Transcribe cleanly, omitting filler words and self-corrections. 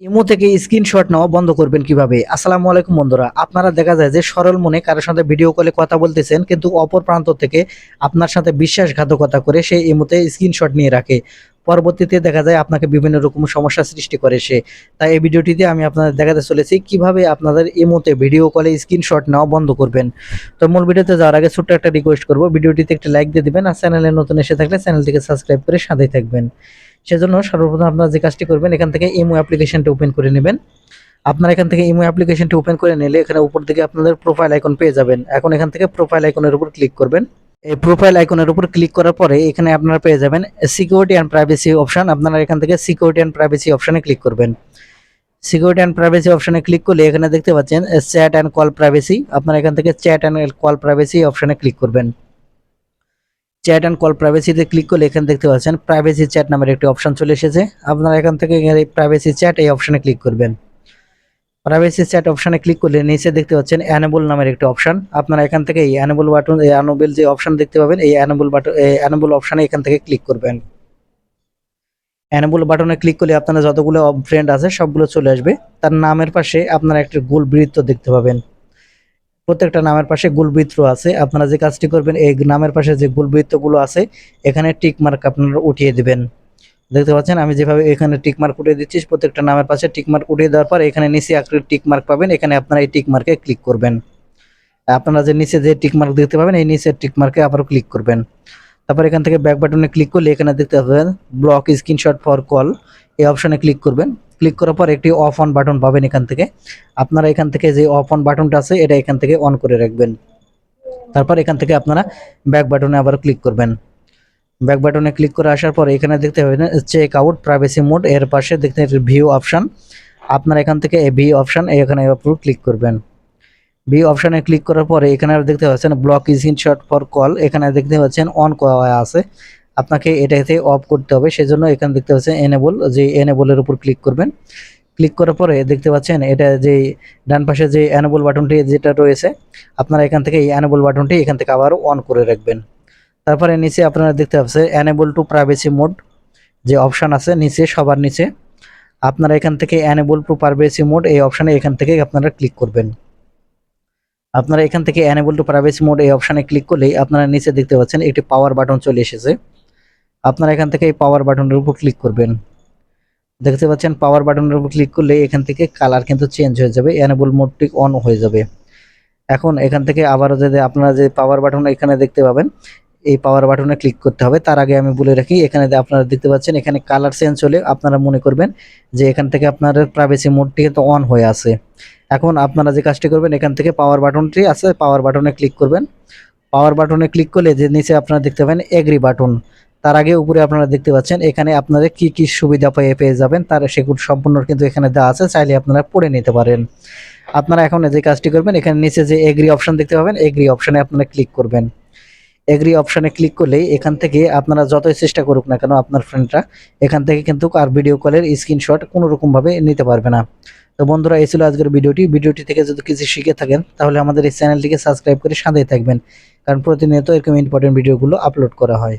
Imo থেকে screenshot নেওয়া বন্ধ করবেন কিভাবে? আসসালামু আলাইকুম বন্ধুরা। আপনারা দেখা যায় যে সরল মনে কারো সাথে ভিডিও কলে কথা বলতেছেন, কিন্তু অপর প্রান্ত থেকে আপনার সাথে বিশ্বাসঘাতকতা করে সে ইমোতে স্ক্রিনশট নিয়ে রাখে। পরবর্তীতে দেখা যায় আপনাকে বিভিন্ন রকম সমস্যার সৃষ্টি করে সে। তাই এই ভিডিওটিতে আমি আপনাদের দেখাতে চলেছি কিভাবে আপনাদের ইমোতে ভিডিও কলে স্ক্রিনশট নেওয়া বন্ধ করবেন। তো মূল ভিডিওতে যাওয়ার আগে ছোট্ট একটা রিকোয়েস্ট করব, ভিডিওটিতে একটা লাইক দিয়ে দিবেন আর চ্যানেলে নতুন এসে থাকলে চ্যানেলটিকে সাবস্ক্রাইব করে সাথেই থাকবেন। সেজন্য সর্বপ্রথম আপনারা যে কাজটি করবেন, এখান থেকে ইমো অ্যাপ্লিকেশনটি ওপেন করে নেবেন। আপনারা এখান থেকে ইমো অ্যাপ্লিকেশনটি ওপেন করে নিলে এখানে উপর দিকে আপনাদের প্রোফাইল আইকন পেয়ে যাবেন। এখন এখান থেকে প্রোফাইল আইকনের উপর ক্লিক করবেন। এই প্রোফাইল আইকনের উপর ক্লিক করার পরে এখানে আপনারা পেয়ে যাবেন সিকিউরিটি অ্যান্ড প্রাইভেসি অপশন। আপনারা এখান থেকে সিকিউরিটি অ্যান্ড প্রাইভেসি অপশনে ক্লিক করবেন। সিকিউরিটি অ্যান্ড প্রাইভেসি অপশনে ক্লিক করলে এখানে দেখতে পাচ্ছেন চ্যাট অ্যান্ড কল প্রাইভেসি। আপনারা এখান থেকে চ্যাট অ্যান্ড কল প্রাইভেসি অপশনে ক্লিক করবেন। চ্যাট অ্যান্ড কল প্রাইভেসিতে ক্লিক করলে এখানে দেখতে পাচ্ছেন প্রাইভেসি চ্যাট নামের একটি অপশন চলে এসেছে। আপনারা এখান থেকে প্রাইভেসি চ্যাট এই অপশনে ক্লিক করবেন। প্রাইভেসি চ্যাট অপশনে ক্লিক করলে নিচে দেখতে পাচ্ছেন অ্যানেবল নামের একটি অপশন। আপনারা এখান থেকে এই অ্যানেবল বাটন, এই অ্যানেবল যে অপশন দেখতে পাবেন, এই অ্যানেবল বাটন, অ্যানেবল অপশনে এখান থেকে ক্লিক করবেন। অ্যানেবল বাটনে ক্লিক করলে আপনারা যতগুলো ফ্রেন্ড আছে সবগুলো চলে আসবে। তার নামের পাশে আপনারা একটা গোল বৃত্ত দেখতে পাবেন। প্রত্যেকটা নামের পাশে গোলবৃত্ত আছে। আপনারা যে কাজটি করবেন, এই নামের পাশে যে গোলবৃত্তগুলো আছে এখানে টিক মার্ক আপনারা উঠিয়ে দিবেন। দেখতে পাচ্ছেন আমি যেভাবে এখানে টিক মার্ক উঠিয়ে দিচ্ছি, প্রত্যেকটা নামের পাশে টিক মার্ক উঠিয়ে দেওয়ার পর এখানে নিচে একটা টিক মার্ক পাবেন। এখানে আপনারা এই টিক মার্কে ক্লিক করবেন। আপনারা যে নিচে যে টিক মার্ক দেখতে পাবেন, এই নিচের টিক মার্কে আবার ক্লিক করবেন। তারপর এখান থেকে ব্যাক বাটনে ক্লিক করলে এখানে দেখতে পাবেন ব্লক স্ক্রিনশট ফর কল, এই অপশনে ক্লিক করবেন। ক্লিক করার পর একটি অফ অন বাটন পাবেন এখান থেকে। আপনারা এখান থেকে যে অফ অন বাটনটা আছে এটা এখান থেকে অন করে রাখবেন। তারপর এখান থেকে আপনারা ব্যাক বাটনে আবার ক্লিক করবেন। ব্যাক বাটনে ক্লিক করে আসার পরে এখানে দেখতে পাবেন চেক আউট প্রাইভেসি মোড, এর পাশে দেখতে ভিউ অপশন। আপনারা এখান থেকে এই ভি অপশন এখানে উপর ক্লিক করবেন। ভি অপশনে ক্লিক করার পরে এখানে দেখতে পাচ্ছেন ব্লক স্ক্রিনশট ফর কল, এখানে দেখতে পাচ্ছেন অন করা আছে। আপনাকে এটাতে অফ করতে হবে, সেজন্য এখানে দেখতে পাচ্ছেন এনেবল, যে এনেবলের উপর ক্লিক করবেন। ক্লিক করার পরে দেখতে পাচ্ছেন এটা যে ডান পাশে যে এনেবল বাটনটি যেটা রয়েছে, আপনারা এখান থেকে এই এনেবল বাটনটি এখান থেকে আবার অন করে রাখবেন। তারপরে নিচে আপনারা দেখতে পাচ্ছেন এনেবল টু প্রাইভেসি মোড যে অপশন আছে নিচে, সবার নিচে আপনারা এখান থেকে এনেবল টু প্রাইভেসি মোড এই অপশনে এখান থেকে আপনারা ক্লিক করবেন। আপনারা এখান থেকে এনেবল টু প্রাইভেসি মোড এই অপশনে ক্লিক করলেই আপনারা নিচে দেখতে পাচ্ছেন একটি পাওয়ার বাটন চলে এসেছে। আপনারা এখান থেকে এই পাওয়ার বাটনের উপর ক্লিক করবেন। দেখতে পাচ্ছেন পাওয়ার বাটনের উপর ক্লিক করলে এখান থেকে কালার কিন্তু চেঞ্জ হয়ে যাবে, এনেবল মোডটি অন হয়ে যাবে। এখন এখান থেকে আবারও যদি আপনারা যে পাওয়ার বাটন এখানে দেখতে পাবেন, এই পাওয়ার বাটনে ক্লিক করতে হবে। তার আগে আমি বলে রাখি, এখানে আপনারা দেখতে পাচ্ছেন এখানে কালার চেঞ্জ হলে আপনারা মনে করবেন যে এখান থেকে আপনার প্রাইভেসি মোডটি কিন্তু অন হয়ে আছে। এখন আপনারা যে কাজটি করবেন, এখান থেকে পাওয়ার বাটনটি আছে, পাওয়ার বাটনে ক্লিক করবেন। পাওয়ার বাটনে ক্লিক করলে যে নিচে আপনারা দেখতে পাবেন এগ্রি বাটন, তার আগে উপরে আপনারা দেখতে পাচ্ছেন এখানে আপনাদের কি কি সুবিধা পেয়ে যাবেন তার সেগুলো সম্পূর্ণ কিন্তু এখানে দেওয়া আছে, চাইলে আপনারা পড়ে নিতে পারেন। আপনারা এখন যে কাজটি করবেন, এখানে নিচে যে এগ্রি অপশন দেখতে পাবেন, এগ্রি অপশনে আপনারা ক্লিক করবেন। এগ্রি অপশনে ক্লিক করলেই এখান থেকে আপনারা যতই চেষ্টা করুক না কেন আপনার ফ্রেন্ডরা, এখান থেকে কিন্তু আর ভিডিও কলের স্ক্রিনশট কোনো রকম ভাবে নিতে পারবে না। তো বন্ধুরা, এই ছিল আজকের ভিডিওটি থেকে যদি কিছু শিখে থাকেন তাহলে আমাদের এই চ্যানেলটিকে সাবস্ক্রাইব করে সাথেই থাকবেন, কারণ প্রতিনিয়ত এরকম ইম্পর্টেন্ট ভিডিওগুলো আপলোড করা হয়।